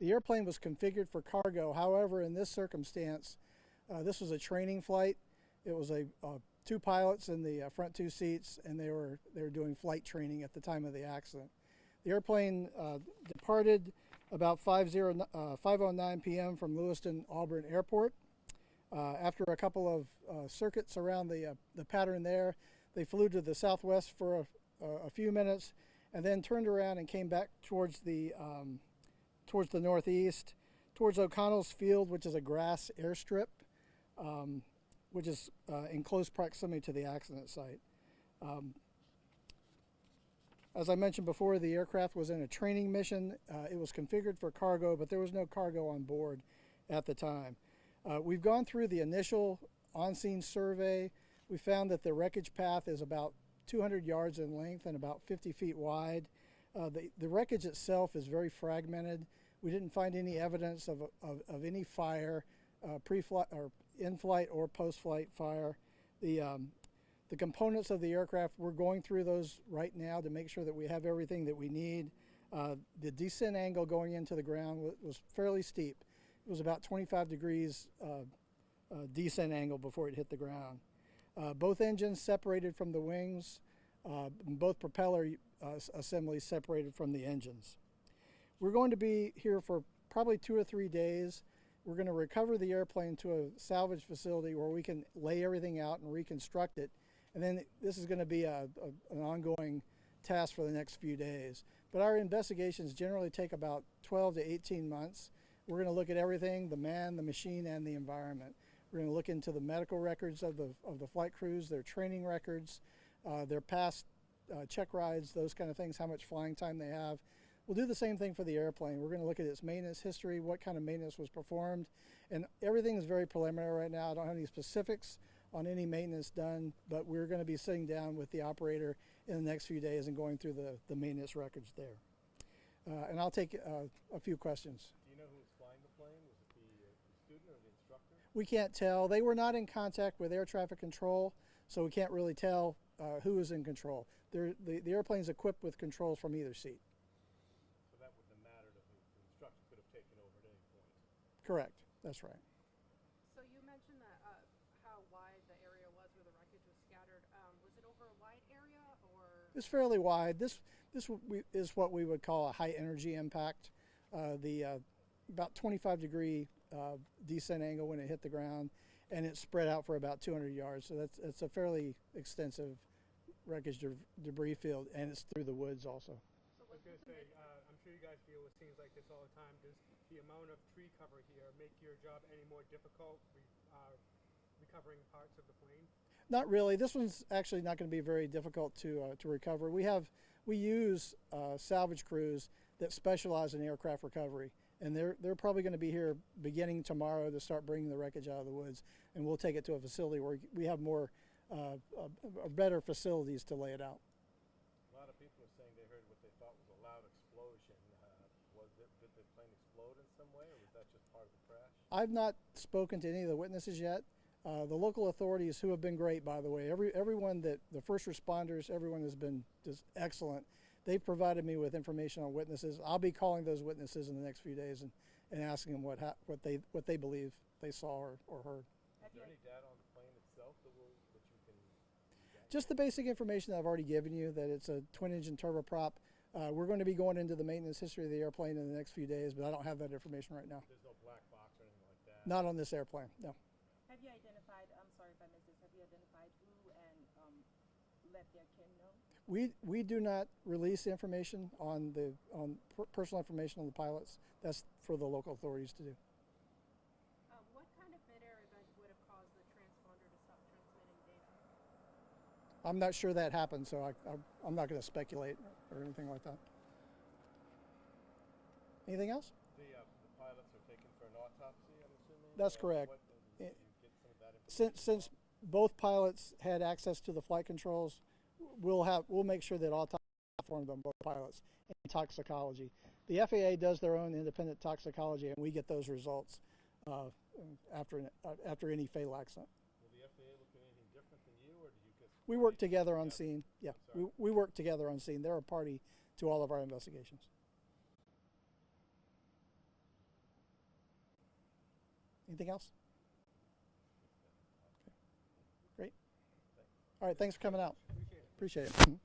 The airplane was configured for cargo. However, in this circumstance, this was a training flight. It was two pilots in the front two seats, and they were doing flight training at the time of the accident. The airplane departed about 5:09 p.m. from Lewiston Auburn Airport. After a couple of circuits around the pattern there, they flew to the southwest for a few minutes, and then turned around and came back towards the northeast, towards O'Connell's Field, which is a grass airstrip, which is in close proximity to the accident site. As I mentioned before, the aircraft was in a training mission. It was configured for cargo, but there was no cargo on board at the time. We've gone through the initial on-scene survey. We found that the wreckage path is about 200 yards in length and about 50 feet wide. The wreckage itself is very fragmented. We didn't find any evidence of any fire, pre-flight or in-flight or post-flight fire. The components of the aircraft, we're going through those right now to make sure that we have everything that we need. The descent angle going into the ground was fairly steep. It was about 25 degrees descent angle before it hit the ground. Both engines separated from the wings, both propeller assemblies separated from the engines. We're going to be here for probably 2 or 3 days. We're going to recover the airplane to a salvage facility where we can lay everything out and reconstruct it. And then this is going to be an ongoing task for the next few days. But our investigations generally take about 12 to 18 months. We're going to look at everything, the man, the machine, and the environment. We're going to look into the medical records of the flight crews, their training records, their past check rides, those kind of things, how much flying time they have. We'll do the same thing for the airplane. We're going to look at its maintenance history, what kind of maintenance was performed, and everything is very preliminary right now. I don't have any specifics on any maintenance done, but we're going to be sitting down with the operator in the next few days and going through the maintenance records there. And I'll take a few questions. Do you know who was flying the plane? Was it the student or the instructor? We can't tell. They were not in contact with air traffic control, so we can't really tell who is in control. The airplane is equipped with controls from either seat. So that wouldn't have mattered if the instructor could have taken over at any point? Correct. That's right. So you mentioned that how wide the area was where the wreckage was scattered. Was it over a wide area, or? It's fairly wide. This is what we would call a high energy impact. About 25-degree descent angle when it hit the ground, and it's spread out for about 200 yards. So that's a fairly extensive wreckage debris field, and it's through the woods also. I was going to say, I'm sure you guys deal with scenes like this all the time. Does the amount of tree cover here make your job any more difficult recovering parts of the plane? Not really. This one's actually not going to be very difficult to recover. We use salvage crews that specialize in aircraft recovery, and they're probably going to be here beginning tomorrow to start bringing the wreckage out of the woods, and we'll take it to a facility where we have more better facilities to lay it out. A lot of people are saying they heard what they thought was a loud explosion. Did the plane explode in some way, or was that just part of the crash? I've not spoken to any of the witnesses yet. The local authorities, who have been great, by the way, everyone the first responders, everyone has been just excellent. They've provided me with information on witnesses. I'll be calling those witnesses in the next few days and asking them what they believe they saw or heard. Is there any data on the plane itself that you can? Just the basic information that I've already given you, that it's a twin-engine turboprop. We're going to be going into the maintenance history of the airplane in the next few days, but I don't have that information right now. There's no black box or anything like that? Not on this airplane, no. Have you identified, I'm sorry if I missed this, have you identified who and let their kin know? We do not release information on personal information on the pilots. That's for the local authorities to do. What kind of mid-air event would have caused the transponder to stop transmitting data? I'm not sure that happened, so I'm not going to speculate or anything like that. Anything else? The pilots are taken for an autopsy, I'm assuming? That's correct. Did you get some of that information? Since both pilots had access to the flight controls, we'll make sure that autopsy is performed on both pilots and toxicology. The FAA does their own independent toxicology, and we get those results after any fatal accident. Will the FAA look at anything different than you, or do you just? We work together on scene. Yeah, we work together on scene. They're a party to all of our investigations. Anything else? Okay. Great. All right, thanks for coming out. Appreciate it. Appreciate it. Mhm.